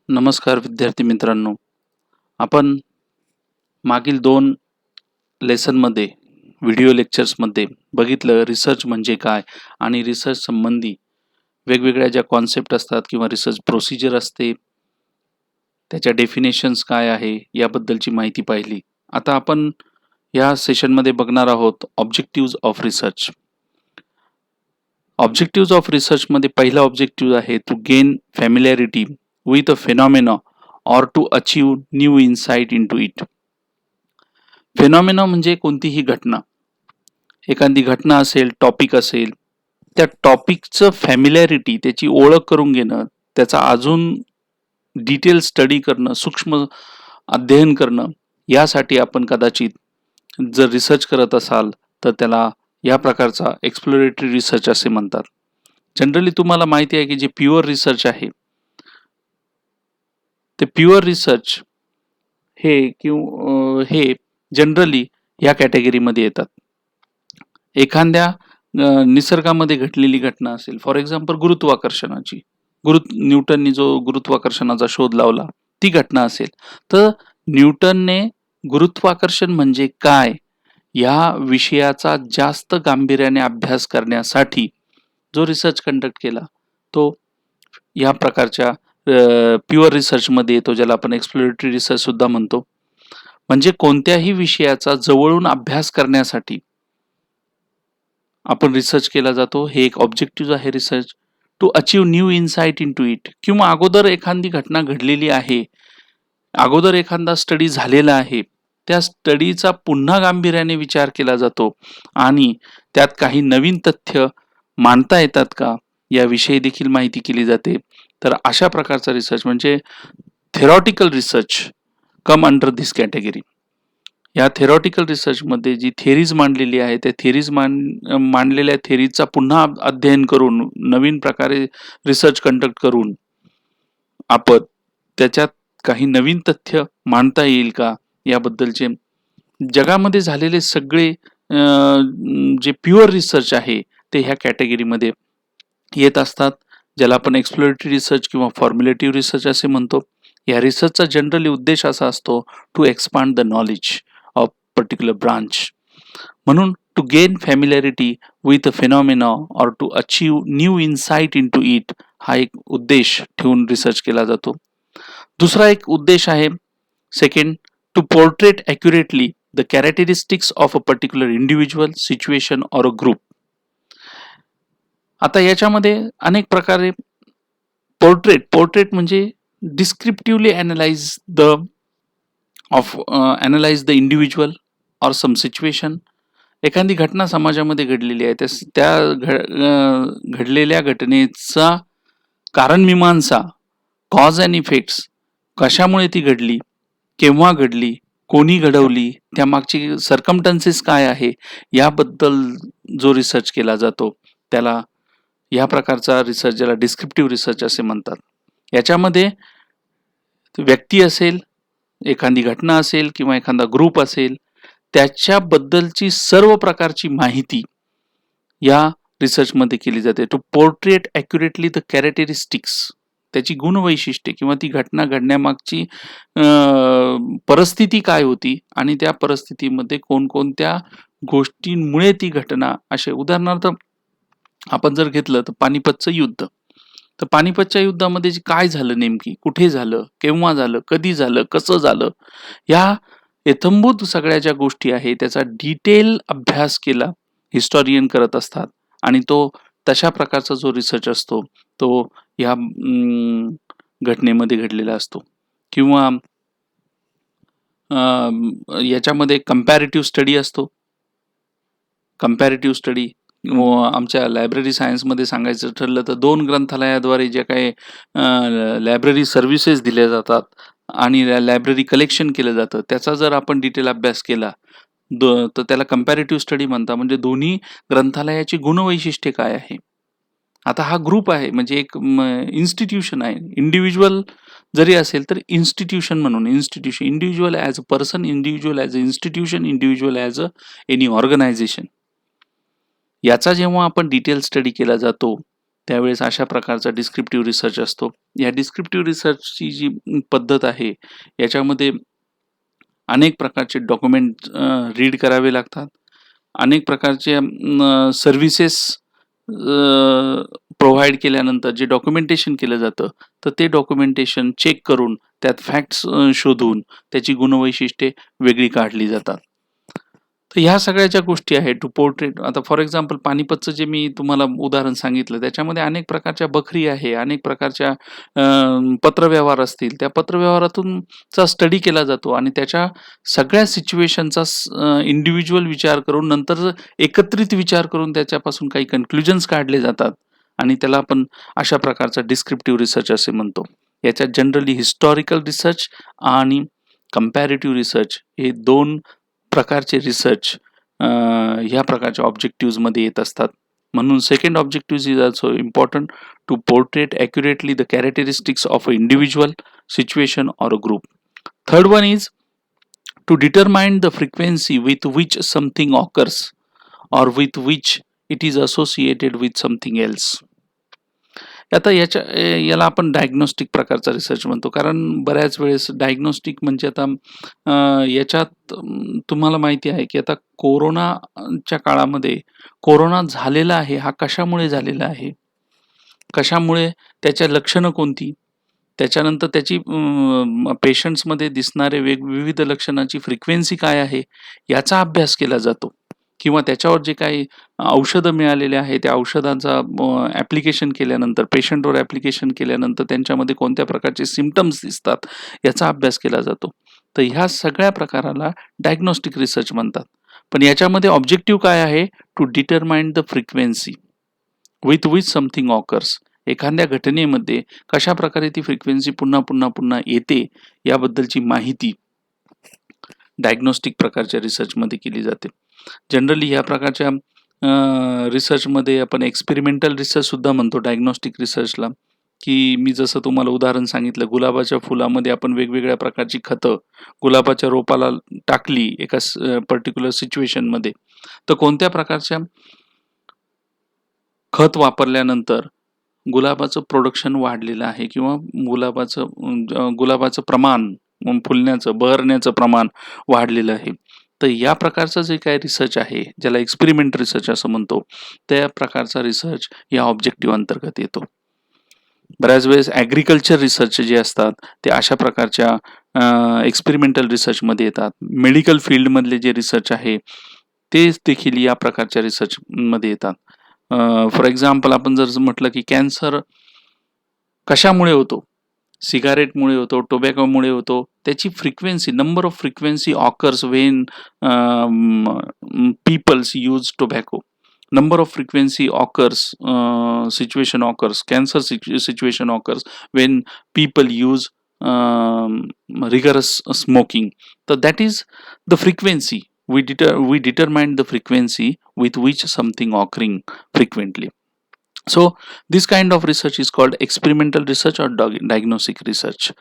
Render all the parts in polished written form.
नमस्कार विद्यार्थी मित्रांनो. आपण मागील 2 लेसनमध्ये व्हिडिओ लेक्चर्समध्ये बघितलं रिसर्च म्हणजे काय आणि रिसर्च संबंधी वेगवेगळ्या ज्या कॉन्सेप्ट असतात किंवा रिसर्च प्रोसिजर असते, त्याच्या डेफिनेशन्स काय आहे याबद्दलची माहिती पाहिली. आता आपण या सेशनमध्ये बघणार आहोत objectives of research. Objectives of रिसर्चमध्ये पहिला ऑब्जेक्टिव्ह आहे to gain familiarity with a phenomena or to achieve new insight into it. Phenomena म्हणजे कोणतीही घटना. एखादी घटना असेल, टॉपिक असेल, त्या टॉपिकचं फॅमिलॅरिटी, त्याची ओळख करून घेणं, त्याचा अजून डिटेल स्टडी करणं, सूक्ष्म अध्ययन करणं, यासाठी आपण कदाचित जर रिसर्च करत असाल तर त्याला या प्रकारचा एक्सप्लोरेटरी रिसर्च असे म्हणतात. जनरली तुम्हाला माहिती आहे की जे प्युअर रिसर्च आहे ते प्युअर रिसर्च हे जनरली या कॅटेगरीमध्ये येतात. एखाद्या निसर्गामध्ये घडलेली घटना असेल, फॉर एक्झाम्पल गुरुत्वाकर्षणाची, न्यूटननी जो गुरुत्वाकर्षणाचा शोध लावला ती घटना असेल, तर न्यूटनने गुरुत्वाकर्षण म्हणजे काय या विषयाचा जास्त गांभीर्याने अभ्यास करण्यासाठी जो रिसर्च कंडक्ट केला तो या प्रकारच्या प्युअर रिसर्चमध्ये येतो, ज्याला आपण एक्सप्लोरेटरी रिसर्च सुद्धा म्हणतो. म्हणजे कोणत्याही विषयाचा जवळून अभ्यास करण्यासाठी आपण रिसर्च केला जातो. हे एक ऑब्जेक्टिव्ह आहे research. To achieve new insight into it, किंवा अगोदर एखादी घटना घडलेली आहे, अगोदर एखादा स्टडी झालेला आहे, त्या स्टडीचा पुन्हा गांभीर्याने विचार केला जातो आणि त्यात काही नवीन तथ्य मांडता येतात का याविषयी देखील माहिती केली जाते. तर अशा प्रकारचा रिसर्च म्हणजे थेरॉटिकल रिसर्च कम अंडर दिस कॅटेगरी. या थेरॉटिकल रिसर्चमध्ये जी थेरीज मांडलेली आहे त्या थेरीज मांडलेल्या थेरीजचा पुन्हा अध्ययन करून नवीन प्रकारे रिसर्च कंडक्ट करून आपण त्याच्यात काही नवीन तथ्य मांडता येईल का याबद्दलचे जगामध्ये झालेले सगळे जे प्युअर रिसर्च आहे ते ह्या कॅटेगरीमध्ये येत असतात, ज्याला आपण एक्सप्लोरेटरी रिसर्च किंवा फॉर्म्युलेटिव्ह रिसर्च असे म्हणतो. या रिसर्चचा जनरली उद्देश असा असतो to expand the knowledge of particular branch. म्हणून to gain familiarity with a phenomena or to achieve new insight into it हा एक उद्देश ठेवून रिसर्च केला जातो. दुसरा एक उद्देश आहे second, to portrait accurately the characteristics of a particular individual, situation or a group. आता याच्यामध्ये अनेक प्रकारे पोर्ट्रेट म्हणजे descriptively analyse the individual or some situation. एखादी घटना समाजामध्ये घडलेली आहे, घडलेल्या घटनेचा कारणमीमांसा, कॉज अँड इफेक्ट्स, कशामुळे ती घडली, केव्हा घडली, कोणी घडवली, त्यामागची सर्कमस्टन्सेस काय आहे याबद्दल जो रिसर्च केला जातो त्याला या प्रकारचा रिसर्च, ज्याला डिस्क्रिप्टिव्ह रिसर्च असे म्हणतात. याच्यामध्ये व्यक्ती असेल, एखादी घटना असेल किंवा एखादा ग्रुप असेल, त्याच्याबद्दलची सर्व प्रकारची माहिती या रिसर्चमध्ये केली जाते. To portrait accurately the characteristics, त्याची गुणवैशिष्ट्ये किंवा ती घटना घडण्यामागची परिस्थिती काय होती आणि त्या परिस्थितीमध्ये कोणकोणत्या गोष्टींमुळे ती घटना, असे उदाहरणार्थ आपण जर घेतलं तर पानिपतचं युद्ध. तर पानिपतच्या युद्धामध्ये काय झालं, नेमकी कुठे झालं, केव्हा झालं, कधी झालं, कसं झालं, या यथंभूत सगळ्या ज्या गोष्टी आहेत त्याचा डिटेल अभ्यास केला हिस्टॉरियन करत असतात आणि तो तशा प्रकारचा जो रिसर्च असतो तो या घटनेमध्ये घडलेला असतो. किंवा याच्यामध्ये कंपॅरेटिव्ह स्टडी असतो. कंपॅरेटिव्ह स्टडी आमच्या लायब्ररी सायन्समध्ये सांगायचं ठरलं तर 2 ग्रंथालयाद्वारे ज्या काही लायब्ररी सर्व्हिसेस दिल्या जातात आणि लायब्ररी कलेक्शन केलं जातं त्याचा जर आपण डिटेल अभ्यास केला तर त्याला कंपॅरेटिव्ह स्टडी म्हणतात. म्हणजे दोन्ही ग्रंथालयाची गुणवैशिष्ट्ये काय आहे. आता हा ग्रुप आहे, म्हणजे एक इन्स्टिट्यूशन आहे. इंडिव्हिज्युअल जरी असेल तर इन्स्टिट्यूशन म्हणून, individual as a person, individual as a institution, individual as a any organisation. याचा जेव्हा आपण डिटेल स्टडी केला जातो त्यावेळेस अशा प्रकारचा डिस्क्रिप्टिव्ह रिसर्च असतो. या डिस्क्रिप्टिव्ह रिसर्चची जी पद्धत आहे, याच्यामध्ये अनेक प्रकारचे डॉक्युमेंट रीड करावे लागतात. अनेक प्रकारचे सर्व्हिसेस प्रोव्हाईड केल्यानंतर जे डॉक्युमेंटेशन केलं जातं, तर ते डॉक्युमेंटेशन चेक करून त्यात फॅक्ट्स शोधून त्याची गुणवैशिष्ट्ये वेगळी काढली जातात. तर ह्या सगळ्या ज्या गोष्टी आहेत टू पोर्ट्रेट, आता फॉर एक्झाम्पल पानिपतचं जे मी तुम्हाला उदाहरण सांगितलं, त्याच्यामध्ये अनेक प्रकारच्या बखरी आहे, अनेक प्रकारच्या पत्रव्यवहार असतील. त्या पत्रव्यवहारातून चा स्टडी केला जातो आणि त्याच्या सगळ्या सिच्युएशनचा इंडिव्हिज्युअल विचार करून नंतर एकत्रित विचार करून त्याच्यापासून काही कन्क्लुजन्स काढले जातात आणि त्याला आपण अशा प्रकारचा डिस्क्रिप्टिव्ह रिसर्च असे म्हणतो. याच्यात जनरली हिस्टॉरिकल रिसर्च आणि कंपॅरेटिव्ह रिसर्च हे 2 प्रकारचे रिसर्च ह्या प्रकारच्या ऑब्जेक्टिव्हमध्ये येत असतात. म्हणून second objective is also important to portrait accurately the characteristics of a individual, situation or a group. Third one is to determine the frequency with which something occurs or with which it is associated with something else. आता याला आपण diagnostic प्रकारचा research म्हणतो, कारण बऱ्याच वेळेस diagnostic म्हणजे आता याच्यात तुम्हाला माहिती आहे की आता कोरोनाच्या काळामध्ये कोरोना झालेला आहे हा कशामुळे झालेला आहे, कशामुळे, त्याच्या लक्षणं कोणती, त्याच्यानंतर त्याची पेशंट्समध्ये दिसणारे विविध लक्षणाची फ्रिक्वेन्सी काय आहे याचा अभ्यास केला जातो, किंवा त्याच्यावर जे काही औषधं मिळालेले आहे त्या औषधांचा ॲप्लिकेशन केल्यानंतर, पेशंटवर ॲप्लिकेशन केल्यानंतर त्यांच्यामध्ये कोणत्या प्रकारचे सिम्पटम्स दिसतात याचा अभ्यास केला जातो. तर ह्या सगळ्या प्रकाराला डायग्नोस्टिक रिसर्च म्हणतात. पण याच्यामध्ये ऑब्जेक्टिव्ह काय आहे, to determine the frequency with which something occurs. एखाद्या घटनेमध्ये कशा प्रकारे ती फ्रिक्वेन्सी पुन्हा पुन्हा पुन्हा येते याबद्दलची माहिती डायग्नोस्टिक प्रकारच्या रिसर्चमध्ये केली जाते. जनरली ह्या प्रकारच्या रिसर्चमध्ये आपण एक्सपेरिमेंटल रिसर्च सुद्धा म्हणतो डायग्नोस्टिक रिसर्चला, की मी जसं तुम्हाला उदाहरण सांगितलं, गुलाबाच्या फुलामध्ये आपण वेगवेगळ्या प्रकारची खतं गुलाबाच्या रोपाला टाकली एका पर्टिक्युलर सिच्युएशनमध्ये, तर कोणत्या प्रकारच्या खत वापरल्यानंतर गुलाबाचं प्रोडक्शन वाढलेलं आहे किंवा गुलाबाचं प्रमाण, फुलण्याचं, बहरण्याचं प्रमाण वाढलेलं आहे. तर या प्रकारचं जे काही रिसर्च आहे, ज्याला एक्सपेरिमेंट रिसर्च असं म्हणतो, त्या प्रकारचा रिसर्च या ऑब्जेक्टिव्ह अंतर्गत येतो. बऱ्याच वेळेस ॲग्रिकल्चर रिसर्च जे असतात ते अशा प्रकारच्या एक्सपेरिमेंटल रिसर्चमध्ये येतात. मेडिकल फील्डमधले जे रिसर्च आहे ते देखील या प्रकारच्या रिसर्चमध्ये येतात. फॉर एक्झाम्पल आपण जर म्हटलं की कॅन्सर कशामुळे होतो, सिगारेटमुळे होतो, टोबॅकोमुळे होतो, त्याची frequency, number of frequency occurs when peoples use tobacco, number of frequency occurs, situation occurs, cancer situation occurs when people use rigorous smoking. So that is the frequency. We determine the frequency with which something occurring frequently. So this kind of research is called experimental research or diagnostic research.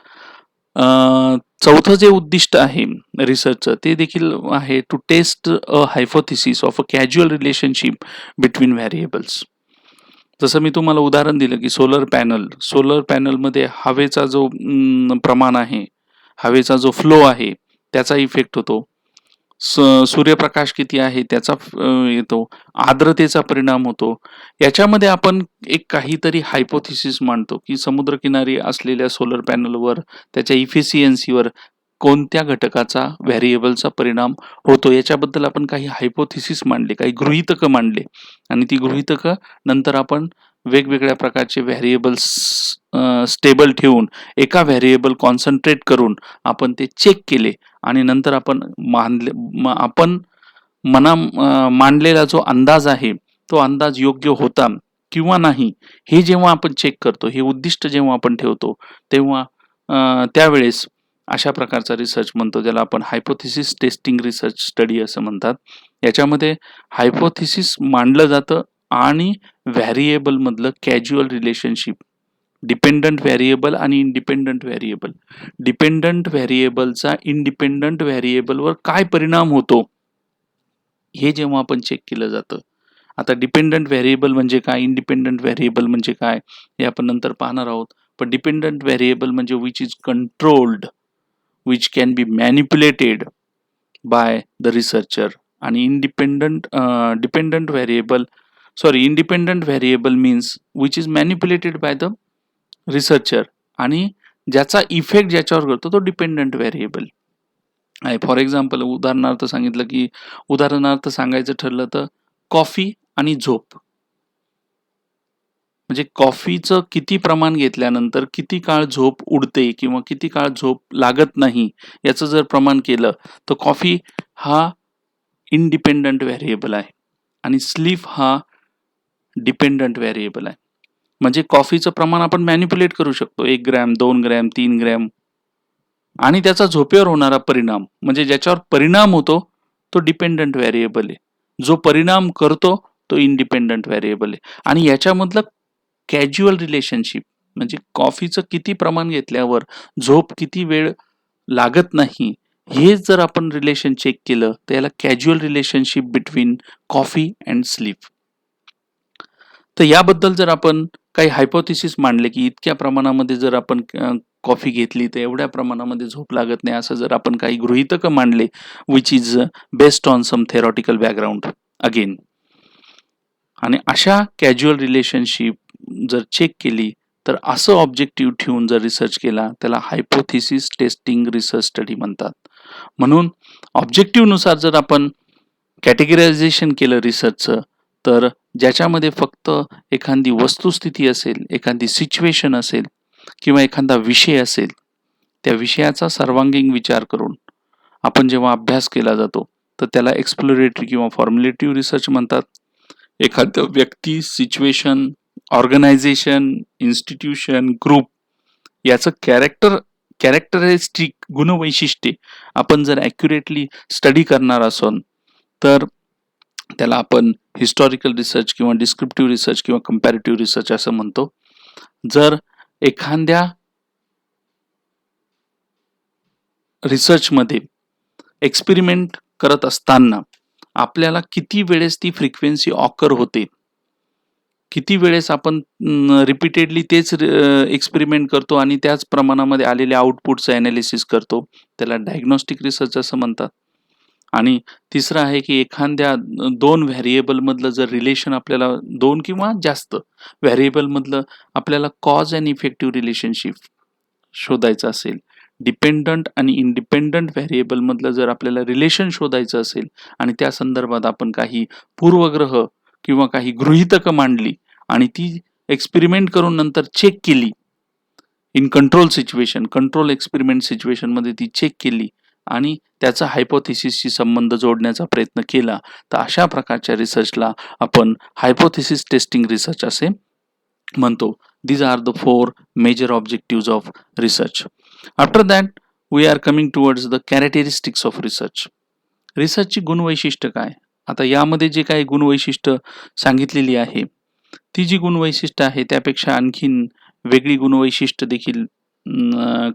चौथं जे उद्दिष्ट आहे रिसर्चचं ते देखील आहे to test a hypothesis of a casual relationship between variables. जसं मी तुम्हाला उदाहरण दिलं की सोलर पॅनलमध्ये हवेचा जो प्रमाण आहे, हवेचा जो फ्लो आहे त्याचा इफेक्ट होतो, सूर्यप्रकाश किती आहे त्याचा येतो, आर्द्रतेचा परिणाम होतो. याच्यामध्ये आपण एक काहीतरी हायपोथिसिस मांडतो की समुद्रकिनारी असलेल्या सोलर पॅनलवर, त्याच्या इफिशियन्सीवर कोणत्या घटकाचा, व्हेरिएबलचा परिणाम होतो, याच्याबद्दल आपण काही हायपोथिसिस मांडले, काही गृहीतकं मांडले आणि ती गृहीतकं नंतर आपण वेगवेगळ्या प्रकारचे व्हेरिएबल्स स्टेबल ठेवून एका व्हेरिएबल कॉन्सन्ट्रेट करून आपण ते चेक केले आणि नंतर आपण मांडलेला जो अंदाज आहे तो अंदाज योग्य होता किंवा नाही हे जेव्हा आपण चेक करतो, हे उद्दिष्ट जेव्हा आपण ठेवतो, तेव्हा त्यावेळेस अशा प्रकारचा रिसर्च म्हणतो, ज्याला आपण हायपोथिसिस टेस्टिंग रिसर्च स्टडी असं म्हणतात. याच्यामध्ये हायपोथिसिस मांडलं जातं आणि व्हेरिएबल मधलं कॅज्युअल रिलेशनशिप, डिपेंडंट व्हेरिएबल आणि इंडिपेंडंट व्हेरिएबल, डिपेंडंट व्हेरिएबलचा इंडिपेंडंट व्हेरिएबलवर काय परिणाम होतो हे जेव्हा आपण चेक केलं जातं आता डिपेंडंट व्हेरिएबल म्हणजे काय, इंडिपेंडंट व्हेरिएबल म्हणजे काय हे आपण नंतर पाहणार आहोत. पण डिपेंडंट व्हेरिएबल म्हणजे which is controlled, which can be manipulated by the researcher. आणि independent variable means which is manipulated by the researcher, आणि ज्याचा इफेक्ट ज्याच्यावर करतो तो डिपेंडंट व्हेरिएबल आहे. फॉर एक्झाम्पल उदाहरणार्थ सांगायचं ठरलं तर कॉफी आणि झोप. म्हणजे कॉफीचं किती प्रमाण घेतल्यानंतर किती काळ झोप उडते किंवा किती काळ झोप लागत नाही याचं जर प्रमाण केलं तर कॉफी हा इंडिपेंडंट व्हेरिएबल आहे आणि स्लीप हा डिपेंडंट व्हेरिएबल आहे. म्हणजे कॉफीचं प्रमाण आपण मॅनिप्युलेट करू शकतो, 1 ग्रॅम, 2 ग्रॅम, 3 ग्रॅम, आणि त्याचा झोपेवर होणारा परिणाम म्हणजे ज्याच्यावर परिणाम होतो तो डिपेंडंट व्हेरिएबल आहे. जो परिणाम करतो तो इंडिपेंडंट व्हेरिएबल आहे. आणि याच्यामधलं कॅज्युअल रिलेशनशिप म्हणजे कॉफीचं किती प्रमाण घेतल्यावर झोप किती वेळ लागत नाही, हे जर आपण रिलेशन चेक केलं तर याला casual relationship between coffee and sleep. तर याबद्दल जर आपण काही हायपोथेसिस मांडले की इतक्या प्रमाणामध्ये जर आपण कॉफी घेतली तर एवढ्या प्रमाणामध्ये झोप लागत नाही, असं जर आपण काही गृहीतक मांडले which is based on some theoretical background again, आणि अशा कॅज्युअल रिलेशनशिप जर चेक केली तर असं ऑब्जेक्टिव्ह ठेवून जर रिसर्च केला त्याला हायपोथेसिस टेस्टिंग रिसर्च स्टडी म्हणतात. म्हणून ऑब्जेक्टिव्ह नुसार जर आपण कॅटेगरायझेशन केलं रिसर्चचं तर ज्याच्यामध्ये फक्त एखादी वस्तुस्थिती असेल, एखादी सिच्युएशन असेल किंवा एखादा विषय असेल, त्या विषयाचा सर्वांगीण विचार करून आपण जेव्हा अभ्यास केला जातो तर त्याला एक्सप्लोरेटरी किंवा फॉर्म्युलेटिव्ह रिसर्च म्हणतात. एखाद्या व्यक्ती, सिच्युएशन, ऑर्गनायझेशन, इन्स्टिट्यूशन, ग्रुप याचं कॅरेक्टरिस्टिक गुणवैशिष्ट्ये आपण जर ॲक्युरेटली स्टडी करणार असाल तर त्याला आपण हिस्टॉरिकल रिसर्च किंवा डिस्क्रिप्टिव्ह रिसर्च किंवा कंपॅरेटिव्ह रिसर्च असं म्हणतो. जर एखाद्या रिसर्चमध्ये एक्सपेरिमेंट करत असताना आपल्याला किती वेळेस ती फ्रिक्वेन्सी ऑकर होते, किती वेळेस आपण रिपीटेडली तेच एक्सपेरिमेंट करतो आणि त्याच प्रमाणामध्ये आलेल्या आउटपुटचं ॲनालिसिस करतो, त्याला डायग्नोस्टिक रिसर्च असं म्हणतात. आणि तिसरं आहे की एखाद्या 2 व्हेरिएबलमधलं जर रिलेशन आपल्याला 2 किंवा जास्त व्हेरिएबलमधलं आपल्याला कॉज अँड इफेक्टिव्ह रिलेशनशिप शोधायचं असेल, डिपेंडंट आणि इंडिपेंडंट व्हेरिएबलमधलं जर आपल्याला रिलेशन शोधायचं असेल आणि त्या संदर्भात आपण काही पूर्वग्रह किंवा काही गृहीतकं मांडली आणि ती एक्सपेरिमेंट करून नंतर चेक केली इन कंट्रोल एक्सपेरिमेंट सिच्युएशनमध्ये ती चेक केली आणि त्याचा हायपोथेसिसशी संबंध जोडण्याचा प्रयत्न केला तर अशा प्रकारच्या रिसर्चला आपण हायपोथेसिस टेस्टिंग रिसर्च असे म्हणतो. These are the 4 major objectives of research. After that, we are coming towards the characteristics of research. रिसर्चची गुणवैशिष्ट्य काय? आता यामध्ये जे काही गुणवैशिष्ट्य सांगितलेली आहे ती जी गुणवैशिष्ट्य आहे त्यापेक्षा आणखीन वेगळी गुणवैशिष्ट्य देखील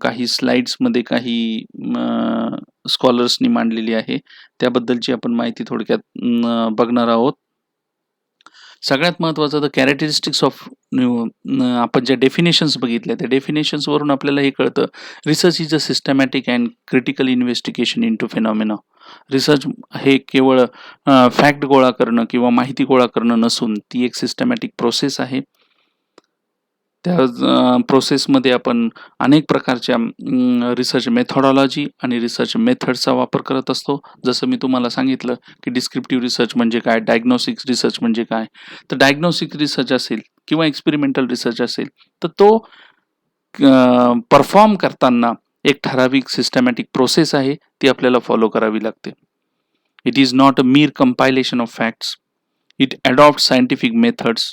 काही स्लाइड्समध्ये काही स्कॉलर्सनी मांडलेली आहे, त्याबद्दलची आपण माहिती थोडक्यात बघणार आहोत. सगळ्यात महत्त्वाचं द कॅरेक्टरिस्टिक्स ऑफ आपण ज्या डेफिनेशन्स बघितल्या त्या डेफिनेशन्सवरून आपल्याला हे कळतं research is a systematic and critical investigation into phenomena. Research हे केवळ फॅक्ट गोळा करणं किंवा माहिती गोळा करणं नसून ती एक सिस्टमॅटिक प्रोसेस आहे. त्या प्रोसेसमध्ये आपण अनेक प्रकारच्या रिसर्च मेथॉडॉलॉजी आणि रिसर्च मेथड्सचा वापर करत असतो. जसं मी तुम्हाला सांगितलं की डिस्क्रिप्टिव्ह रिसर्च म्हणजे काय, डायग्नोस्टिक रिसर्च म्हणजे काय. तर डायग्नोस्टिक रिसर्च असेल किंवा एक्सपेरिमेंटल रिसर्च असेल तर तो परफॉर्म करताना एक ठराविक सिस्टमॅटिक प्रोसेस आहे ती आपल्याला फॉलो करावी लागते. It is not a mere compilation of facts. It adopts scientific methods,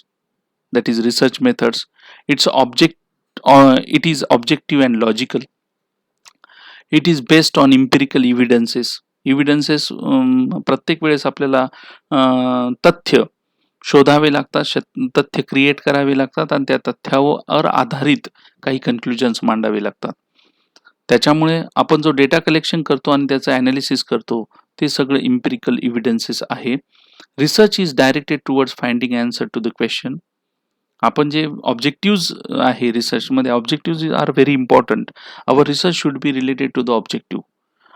that is research methods. It is objective and logical. It is based on empirical evidences. प्रत्येक वेळेस आपल्याला तथ्य शोधावे लागतात, तथ्य क्रिएट करावे लागतात आणि त्या तथ्यावर आधारित काही कन्क्लुजन्स मांडावे लागतात. त्याच्यामुळे आपण जो डेटा कलेक्शन करतो आणि त्याचं ॲनालिसिस करतो ते सगळं इम्पिरिकल इव्हिडन्सेस आहे. Research is directed towards finding answer to the question. आपण जे ऑब्जेक्टिव्ज आहे रिसर्चमध्ये, objectives are very important. Our research should be related to the objective.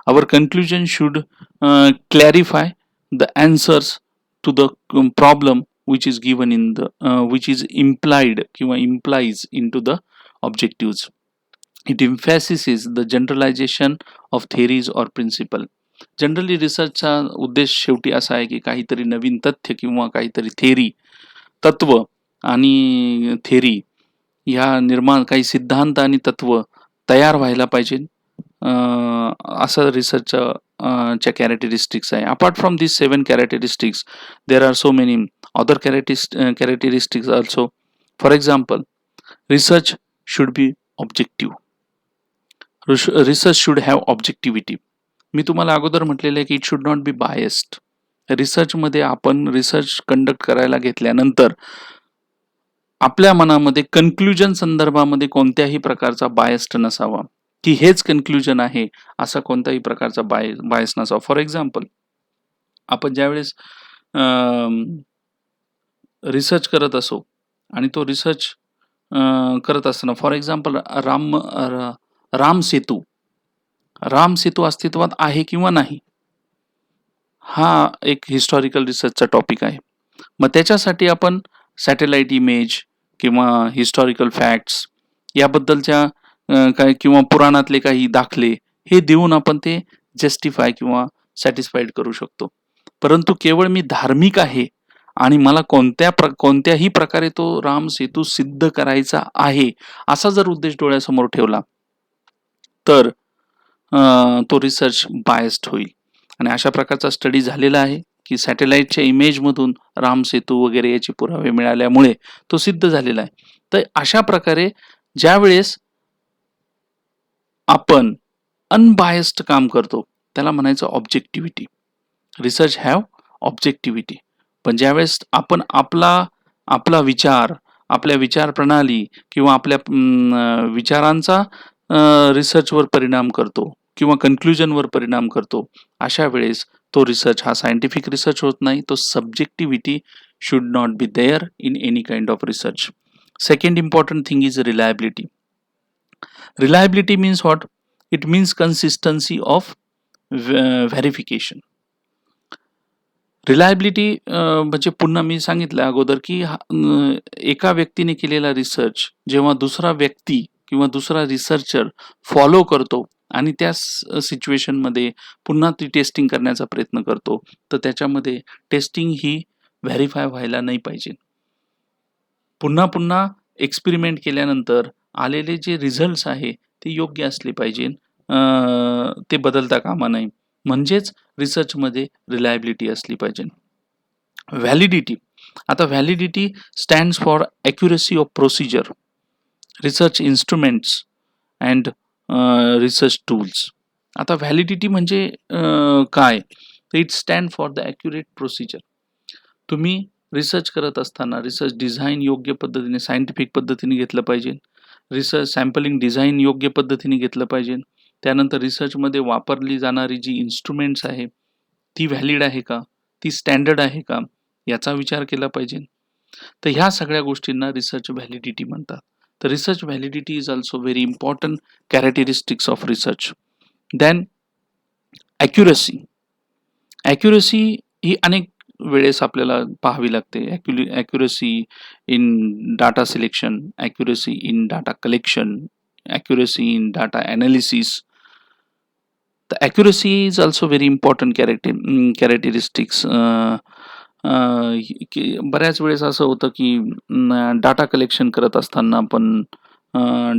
Our conclusion should clarify the answers to the problem which is given in the which is implied किंवा implies into the objectives. It emphasizes the generalization of theories or principle. Generally रिसर्चचा उद्देश शेवटी असा आहे की काहीतरी नवीन तथ्य किंवा काहीतरी थेरी, तत्व आणि थेरी ह्या निर्माण, काही सिद्धांत आणि तत्व तयार व्हायला पाहिजे. असं रिसर्चच्या कॅरेक्टरिस्टिक्स आहे. Apart from this 7 characteristics there are so many other characteristics also. For example, research should be objective. Research should have objectivity. मी तुम्हाला अगोदर म्हटलेलं आहे की it should not be biased. रिसर्चमध्ये आपण रिसर्च कंडक्ट करायला घेतल्यानंतर आपल्या मनामध्ये कन्क्लुजन संदर्भामध्ये कोणत्याही प्रकारचा बायस्ड नसावा, की हेच कन्क्लुजन आहे असा कोणत्याही प्रकारचा बायस नसावा. फॉर एक्झाम्पल, आपण ज्यावेळेस रिसर्च करत असो आणि तो रिसर्च करत असताना, फॉर एक्झाम्पल राम सेतू अस्तित्वात आहे किंवा नाही, हा एक हिस्टॉरिकल रिसर्चचा टॉपिक आहे. मग त्याच्यासाठी आपण सॅटेलाइट इमेज किंवा हिस्टॉरिकल फॅक्ट्स याबद्दलच्या काय किंवा पुराणातले काही दाखले हे देऊन आपण ते जस्टिफाय किंवा सॅटिस्फाईड करू शकतो. परंतु केवळ मी धार्मिक आहे आणि मला कोणत्याही प्रकारे तो राम सेतू सिद्ध करायचा आहे असा जर उद्देश डोळ्यासमोर ठेवला तर तो रिसर्च बायस्ड होईल. आणि अशा प्रकारचा स्टडी झालेला आहे की सॅटेलाइटच्या इमेजमधून राम सेतू वगैरे याचे पुरावे मिळाल्यामुळे तो सिद्ध झालेला आहे. तर अशा प्रकारे ज्या वेळेस आपण अनबायस्ड काम करतो त्याला म्हणायचं ऑब्जेक्टिव्हिटी. Research have ऑब्जेक्टिव्हिटी. पण ज्यावेळेस आपण आपला विचार, आपल्या विचार प्रणाली किंवा आपल्या विचारांचा रिसर्चवर परिणाम करतो किंवा कन्क्लुजनवर परिणाम करतो, अशा वेळेस तो रिसर्च हा सायंटिफिक रिसर्च होत नाही. तो subjectivity should not be there in any kind of research. Second important thing is reliability. Reliability means what? It means consistency of verification. Reliability म्हणजे पुन्हा मी सांगितलं अगोदर की एका व्यक्तीने केलेला रिसर्च जेव्हा दुसरा व्यक्ती किंवा दुसरा रिसर्चर फॉलो करतो आणि त्या सिच्युएशनमध्ये पुन्हा ती टेस्टिंग करण्याचा प्रयत्न करतो, तर त्याच्यामध्ये टेस्टिंग ही व्हेरीफाय व्हायला नाही पाहिजे. पुन्हा पुन्हा एक्सपेरिमेंट केल्यानंतर आलेले जे रिझल्ट्स आहे ते योग्य असले पाहिजे, ते बदलता कामा नये. म्हणजेच रिसर्चमध्ये रिलायबिलिटी असली पाहिजे. व्हॅलिडिटी. आता validity stands for accuracy of procedure, research instruments and research tools. आता व्हॅलिडिटी म्हणजे काय? तर it stand for the accurate procedure. तुम्ही रिसर्च करत असताना रिसर्च डिझाईन योग्य पद्धतीने सायंटिफिक पद्धतीने घेतलं पाहिजे. रिसर्च सॅम्पलिंग डिझाईन योग्य पद्धतीने घेतलं पाहिजे. त्यानंतर रिसर्चमध्ये वापरली जाणारी जी इन्स्ट्रुमेंट्स आहे ती व्हॅलिड आहे का, ती स्टँडर्ड आहे का, याचा विचार केला पाहिजे. तर ह्या सगळ्या गोष्टींना रिसर्च व्हॅलिडिटी म्हणतात. तर research validity is also very important characteristics of research. Then accuracy. Accuracy ही अनेक वेळेस आपल्याला पाहावी लागते. Accuracy in data selection, accuracy in data collection, accuracy in data analysis. The accuracy is also very important characteristics. बऱ्याच वेळेस असं होतं की डाटा कलेक्शन करत असताना आपण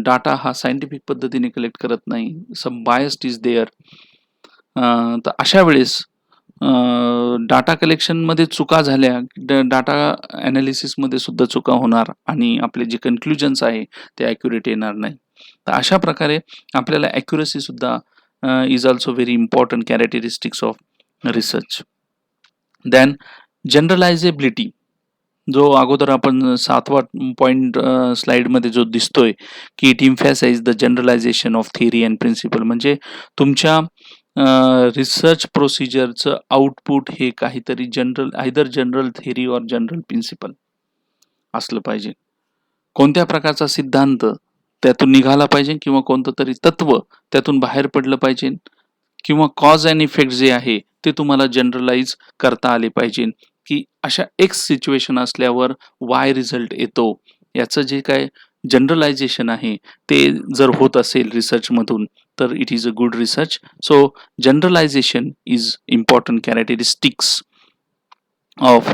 डाटा हा सायंटिफिक पद्धतीने कलेक्ट करत नाही, सम बायस्ड इज देअर. तर अशा वेळेस डाटा कलेक्शनमध्ये चुका झाल्या, डाटा ॲनालिसिसमध्ये सुद्धा चुका होणार आणि आपले जे कन्क्लुजन्स आहे ते ॲक्युरेट येणार नाही. तर अशा प्रकारे आपल्याला ॲक्युरसी सुद्धा is also very important characteristics of research. Then generalizability, जो अगोदर आपण 7वा पॉइंट स्लाइडमध्ये जो दिसतोय की it emphasizes the generalization of theory and principle. म्हणजे तुमच्या रिसर्च प्रोसिजरचं आउटपुट हे काहीतरी जनरल थेरी और जनरल प्रिन्सिपल असलं पाहिजे. कोणत्या प्रकारचा सिद्धांत त्यातून निघाला पाहिजे किंवा कोणतं तरी तत्व त्यातून बाहेर पडलं पाहिजे किंवा कॉज अँड इफेक्ट जे आहे ते तुम्हाला जनरलाइज करता आले पाहिजे की अशा एक्स सिच्युएशन असल्यावर वाय रिझल्ट येतो. याचं जे काय जनरलायझेशन आहे ते जर होत असेल रिसर्चमधून तर it is a good research. So generalisation is important characteristics of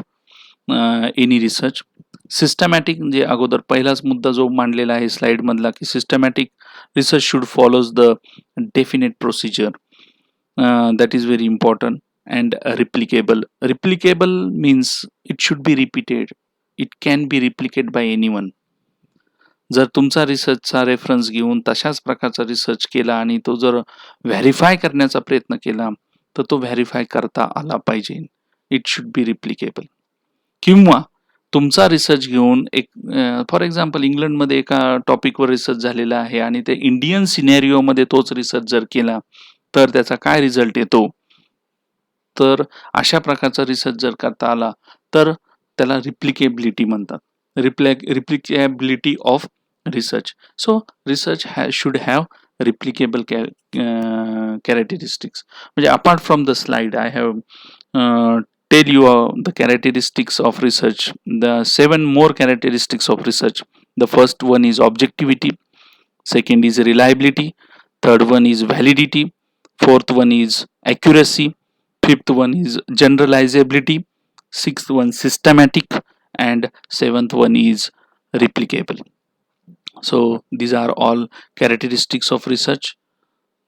any research. Systematic म्हणजे अगोदर पहिलाच मुद्दा जो मांडलेला आहे स्लाइड मधला की systematic research should follows the definite procedure. that is very important. And replicable. Replicable means it should be repeated. It can be replicated by anyone. जर तुमचा रिसर्चचा रेफरन्स घेऊन तशाच प्रकारचा रिसर्च केला आणि तो जर व्हेरीफाय करण्याचा प्रयत्न केला तर तो व्हेरीफाय करता आला पाहिजे. It should be replicable. किंवा तुमचा रिसर्च घेऊन एक फॉर एक्झाम्पल इंग्लंडमध्ये एका टॉपिकवर रिसर्च झालेला आहे आणि ते इंडियन सिनेरिओमध्ये तोच रिसर्च जर केला तर त्याचा काय रिझल्ट येतो. तर अशा प्रकारचा रिसर्च जर करता आला तर त्याला रिप्लिकेबिलिटी म्हणतात. Replicability of research. So research should have replicable characteristics. म्हणजे apart from the slide I have tell you the characteristics of research. The 7 more characteristics of research. The first one is objectivity, second is reliability, third one is validity, fourth one is accuracy, fifth one is generalizability, sixth one systematic, and seventh one is replicable. So these are all characteristics of research.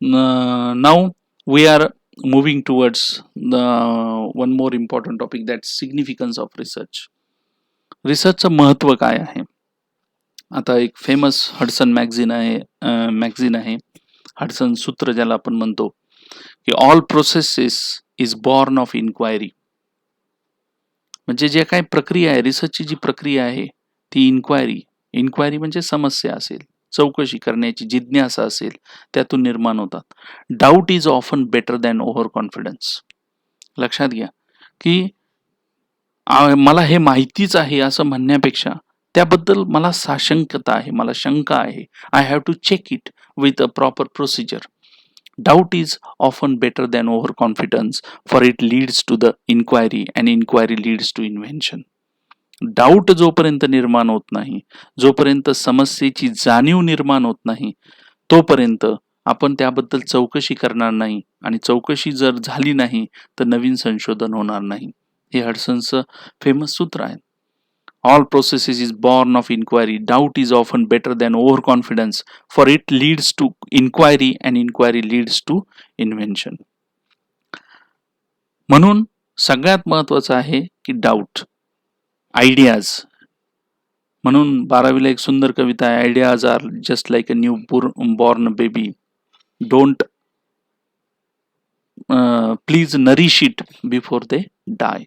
Now we are moving towards the one more important topic, that's significance of research. रिसर्चचं महत्व काय आहे. आता एक famous Hudson magazine आहे Hudson सूत्र ज्याला आपण म्हणतो की all processes is born of inquiry. म्हणजे जे काही प्रक्रिया आहे रिसर्चची जी प्रक्रिया आहे ती इन्क्वायरी म्हणजे समस्या असेल, चौकशी करण्याची जिज्ञासा असेल, त्यातून निर्माण होतात. Doubt is often better than over confidence. लक्षात घ्या की मला हे माहितीच आहे असं म्हणण्यापेक्षा त्याबद्दल मला साशंकता आहे, मला शंका आहे. I have to check it with a proper procedure. Doubt is often better than overconfidence, for it leads to the inquiry and inquiry leads to invention. Doubt जोपर्यंत निर्माण होत नाही, जोपर्यंत समस्येची जाणीव निर्माण होत नाही, तोपर्यंत आपण त्याबद्दल चौकशी करणार नाही आणि चौकशी जर झाली नाही तर नवीन संशोधन होणार नाही. हे हडसनचं फेमस सूत्र आहे. All processes is born of inquiry. Doubt is often better than overconfidence, for it leads to inquiry and inquiry leads to invention. म्हणून सगळ्यात महत्वाचं आहे की डाऊट. आयडियाज म्हणून 12वीला एक सुंदर कविता आहे, ideas are just like a new born baby, don't please nourish it before they die.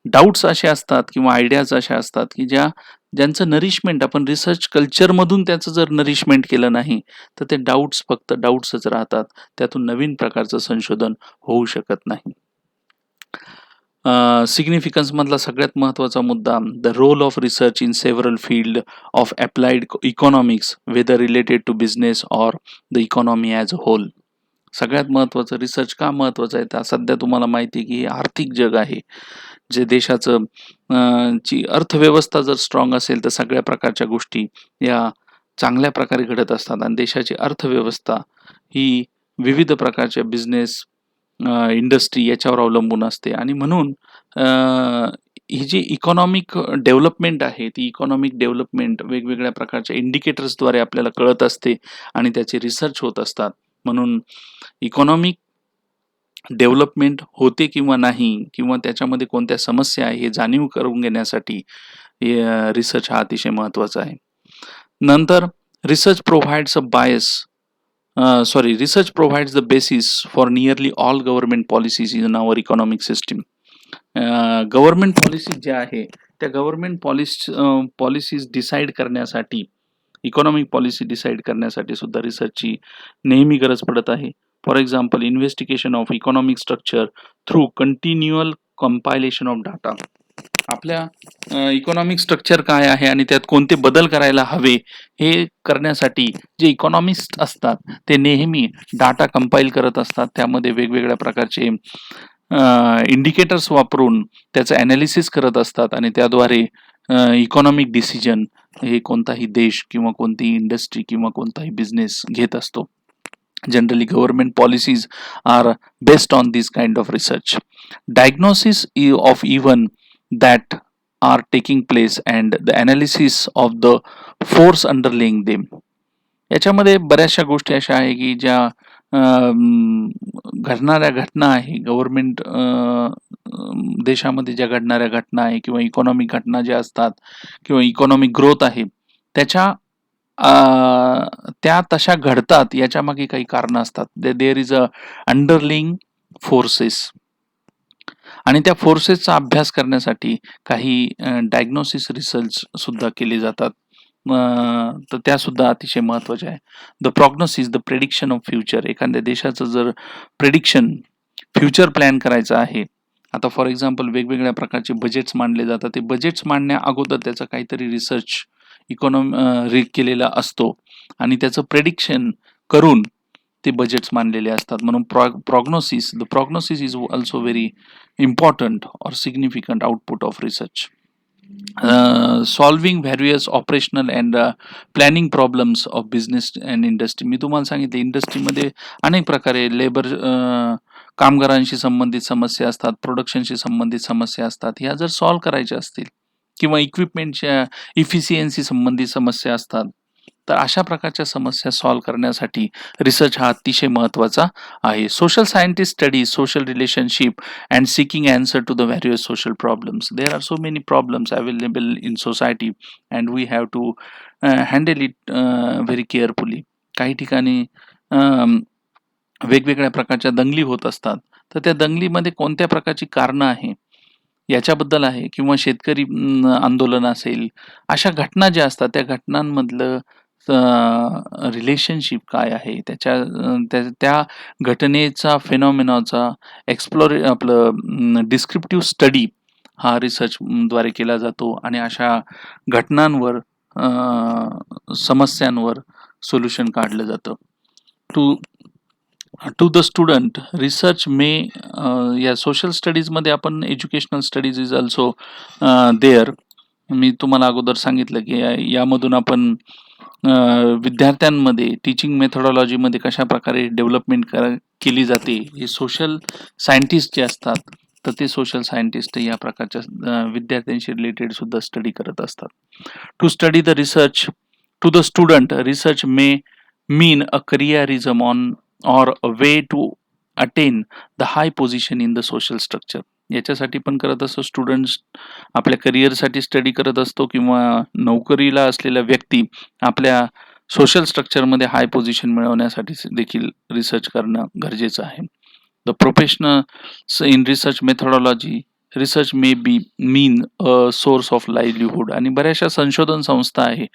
Doubts असे असतात किंवा आयडियाज अशा असतात की ज्यांचं नरिशमेंट आपण रिसर्च कल्चरमधून त्याचं जर नरिशमेंट केलं नाही तर ते डाऊट्स फक्त डाऊट्सच राहतात, त्यातून नवीन प्रकारचं संशोधन होऊ शकत नाही. सिग्निफिकन्स मधला सगळ्यात महत्वाचा मुद्दा, the role of research in several field of applied economics whether related to business or the economy as a whole. सगळ्यात महत्वाचं रिसर्च का महत्वाचं आहे तर सध्या तुम्हाला माहिती आहे की आर्थिक जग आहे, जे देशाचं ची अर्थव्यवस्था जर स्ट्रॉंग असेल तर सगळ्या प्रकारच्या गोष्टी या चांगल्या प्रकारे घडत असतात आणि देशाची अर्थव्यवस्था ही विविध प्रकारच्या बिझनेस इंडस्ट्री याच्यावर अवलंबून असते. आणि म्हणून ही जी इकॉनॉमिक डेव्हलपमेंट आहे ती इकॉनॉमिक डेव्हलपमेंट वेगवेगळ्या प्रकारच्या इंडिकेटर्सद्वारे आपल्याला कळत असते आणि त्याचे रिसर्च होत असतात. म्हणून इकॉनॉमिक डेव्हलपमेंट होते किंवा नाही किंवा त्याच्यामध्ये कोणत्या समस्या आहे हे जाणीव करून घेण्यासाठी रिसर्च हा अतिशय महत्वाचा आहे. नंतर research provides the basis for nearly all government policies in our economic system. Government policy ज्या आहे त्या गव्हर्नमेंट पॉलिसीज डिसाईड करण्यासाठी, इकॉनॉमिक पॉलिसी डिसाईड करण्यासाठी सुद्धा रिसर्चची नेहमी गरज पडत आहे. For example investigation of economic structure through continual compilation of data. आपल्या इकॉनॉमिक स्ट्रक्चर काय आहे आणि त्यात कोणते बदल करायला हवे हे करण्यासाठी जे इकॉनॉमिस्ट असतात ते नेहमी डाटा कंपाईल करत असतात. त्यामध्ये वेगवेगळ्या प्रकारचे इंडिकेटर्स वापरून त्याचं ॲनालिसिस करत असतात आणि त्याद्वारे इकॉनॉमिक डिसिजन हे कोणताही देश किंवा कोणतीही इंडस्ट्री किंवा कोणताही बिझनेस घेत असतो. Generally, government policies are based on this kind of research. Diagnosis of even that are taking place and the analysis of the force underlying them. याच्यामध्ये बऱ्याचशा गोष्टी अशा आहे की ज्या घडणाऱ्या घटना आहे गव्हर्नमेंट देशामध्ये ज्या घडणाऱ्या घटना आहे किंवा इकॉनॉमिक घटना ज्या असतात किंवा इकॉनॉमिक ग्रोथ आहे त्याच्या त्या तशा घडतात याच्या मागे काही कारण असतात. There is a underlying forces आणि त्या फोर्सेसचा अभ्यास करण्यासाठी काही डायग्नोसिस रिसर्च सुद्धा केले जातात. तर त्या सुद्धा अतिशय महत्वाच्या आहे. The prognosis the prediction of future. एखाद्या देशाचं जर प्रेडिक्शन फ्युचर प्लॅन करायचं आहे. आता फॉर एक्झाम्पल वेगवेगळ्या प्रकारचे बजेट्स मांडले जातात. ते बजेट्स मांडण्या अगोदर त्याचा काहीतरी रिसर्च केलेला असतो आणि त्याचं प्रेडिक्शन करून ते बजेट्स मांडलेले असतात. म्हणून the prognosis is also very important or significant output of research. Solving various operational and planning problems of business and industry. मी तुम्हाला सांगितले इंडस्ट्रीमध्ये अनेक प्रकारे लेबर कामगारांशी संबंधित समस्या असतात, प्रोडक्शनशी संबंधित समस्या असतात. ह्या जर सॉल्व्ह करायच्या असतील किंवा इक्विपमेंटच्या इफिशियन्सी संबंधित समस्या असतात तर अशा प्रकारच्या समस्या सॉल्व्ह करण्यासाठी रिसर्च हा अतिशय महत्त्वाचा आहे. Social scientist study social relationship and seeking answer to the various social problems. There are so many problems available in society and we have to handle it very carefully. काही ठिकाणी वेगवेगळ्या प्रकारच्या दंगली होत असतात. तर त्या दंगलीमध्ये कोणत्या प्रकारची कारणं आहे याच्याबद्दल आहे किंवा शेतकरी आंदोलन असेल. अशा घटना ज्या असतात त्या घटनांमधलं रिलेशनशिप काय आहे त्या घटनेचा फिनॉमिनाचा आपलं डिस्क्रिप्टिव्ह स्टडी हा रिसर्च द्वारे केला जातो आणि अशा घटनांवर समस्यांवर सोल्युशन काढलं जातं. To the student research may या सोशल स्टडीजमध्ये आपण educational studies is also there. मी तुम्हाला अगोदर सांगितलं की यामधून आपण विद्यार्थ्यांमध्ये टीचिंग मेथोडॉलॉजीमध्ये कशा प्रकारे डेव्हलपमेंट केली जाते हे सोशल सायंटिस्ट जे असतात तर ते सोशल सायंटिस्ट या प्रकारच्या विद्यार्थ्यांशी रिलेटेड सुद्धा स्टडी करत असतात. To study the research to the student research may mean a careerism on or a way to attain the high position in the social structure. याच्यासाठी पण करत असतो स्टुडंट्स आपल्या करिअरसाठी स्टडी करत असतो किंवा नोकरीला असलेला व्यक्ती आपल्या सोशल स्ट्रक्चरमध्ये हाय पोझिशन मिळवण्यासाठी देखील रिसर्च करणं गरजेचं आहे. The professionals in research methodology research may be mean a source of livelihood. आणि बऱ्याचशा संशोधन संस्था आहे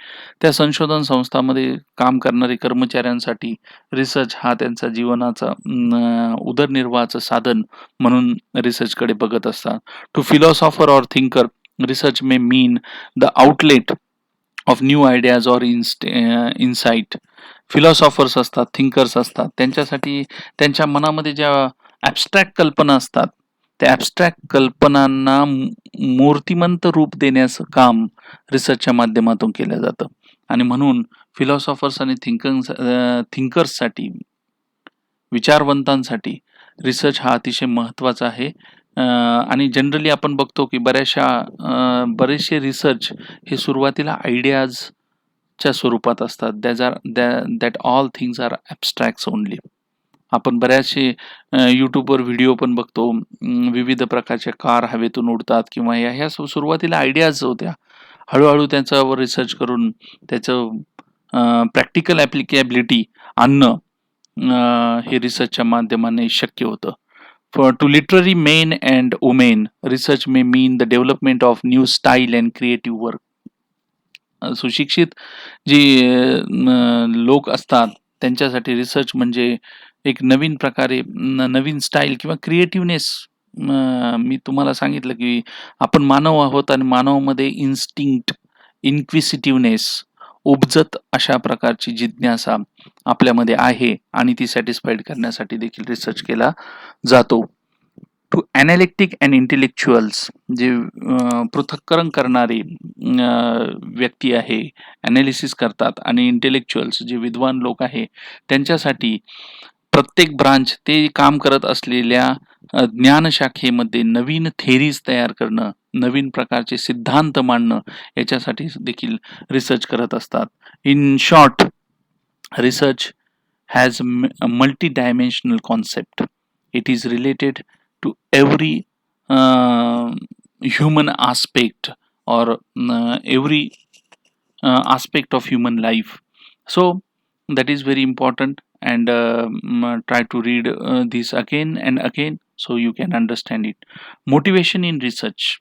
त्या संशोधन संस्थांमध्ये काम करणारे कर्मचाऱ्यांसाठी रिसर्च हा त्यांचा जीवनाचा उदरनिर्वाहाचं साधन म्हणून रिसर्चकडे बघत असतात. To philosopher or thinker research may mean the outlet of new ideas or insight. Philosophers असतात, थिंकर्स असतात, त्यांच्यासाठी त्यांच्या मनामध्ये ज्या ॲबस्ट्रॅक्ट कल्पना असतात त्या ॲबस्ट्रॅक्ट कल्पनांना मूर्तिमंत रूप देण्याचं काम रिसर्चच्या माध्यमातून केलं जातं. आणि म्हणून फिलॉसॉफर्स आणि थिंकर्ससाठी विचारवंतांसाठी रिसर्च हा अतिशय महत्त्वाचा आहे. आणि जनरली आपण बघतो की बरेचसे रिसर्च हे सुरुवातीला आयडियाजच्या स्वरूपात असतात. That all things are abstracts only. आपण बऱ्याचशे यूट्यूबवर व्हिडिओ पण बघतो. विविध प्रकारच्या कार हवेतून उडतात किंवा ह्या सुरुवातीला आयडियाज होत्या. हळूहळू त्याच्यावर रिसर्च करून त्याचं प्रॅक्टिकल ॲप्लिकेबिलिटी आणणं हे रिसर्चच्या माध्यमाने शक्य होतं. To literary men and women research may mean the development of new style and creative work. सुशिक्षित जी लोक असतात त्यांच्यासाठी रिसर्च म्हणजे एक नवीन प्रकारे नवीन स्टाईल किंवा क्रिएटिव्हनेस. मी तुम्हाला सांगितलं की आपण मानव आहोत आणि मानवामध्ये इन्स्टिंक्ट, इन्क्विसिटिव्हनेस, उपजत अशा प्रकारची जिज्ञासा आपल्यामध्ये आहे आणि ती सॅटिस्फाईड करण्यासाठी देखील रिसर्च केला जातो. टू ॲनालिटिक अँड इंटेलेक्च्युअल्स, जे पृथक्करण करणारे व्यक्ती आहे, ॲनालिसिस करतात, आणि इंटेलेक्च्युअल्स जे विद्वान लोक आहे, त्यांच्यासाठी प्रत्येक ब्रांच ते काम करत असलेल्या ज्ञानशाखेमध्ये नवीन थेरीज तयार करणं, नवीन प्रकारचे सिद्धांत मांडणं, याच्यासाठी देखील रिसर्च करत असतात. In short, research has a multi-dimensional concept. It is related to every human aspect, or every aspect of human life. So that is very important, and try to read this again and again so you can understand it. Motivation in research.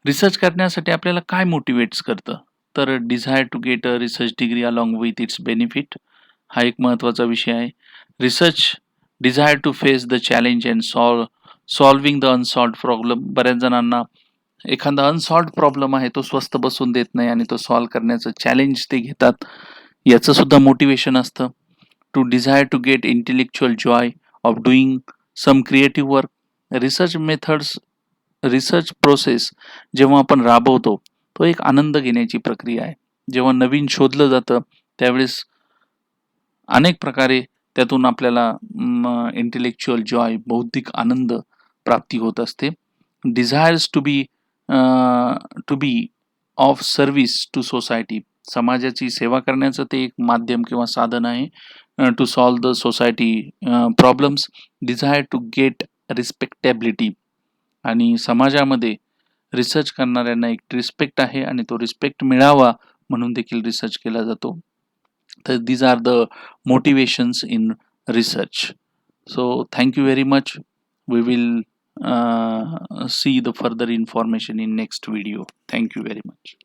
Research करण्यासाठी आपल्याला काय motivates करतं? तर desire to get a research degree along with its benefit हा एक महत्त्वाचा विषय आहे. Research desire to face the challenge and solving the unsolved problem. बऱ्याच जणांना एखादा अनसॉल्व्ड प्रॉब्लेम आहे, तो स्वस्थ बसून देत नाही आणि तो सॉल्व्ह करण्याचं चॅलेंज ते घेतात. याचं सुद्धा मोटिवेशन असतं. To desire to get intellectual joy of doing some creative work. Research methods, research process जेव्हा आपण राबवतो, तो एक आनंद घेण्याची प्रक्रिया आहे. जेव्हा नवीन शोधलं जातं त्यावेळेस अनेक प्रकारे त्यातून आपल्याला इंटेलेक्च्युअल जॉय, बौद्धिक आनंद प्राप्ती होत असते. Desires to be of service to society. समाजाची सेवा करण्याचं ते एक माध्यम किंवा साधन आहे. To solve the society problems. Desire to get respectability. आणि समाजामध्ये रिसर्च करणाऱ्यांना एक रिस्पेक्ट आहे आणि तो रिस्पेक्ट मिळावा म्हणून देखील रिसर्च केला जातो. तर these are the motivations in research. So thank you very much. We will see the further information in next video. Thank you very much.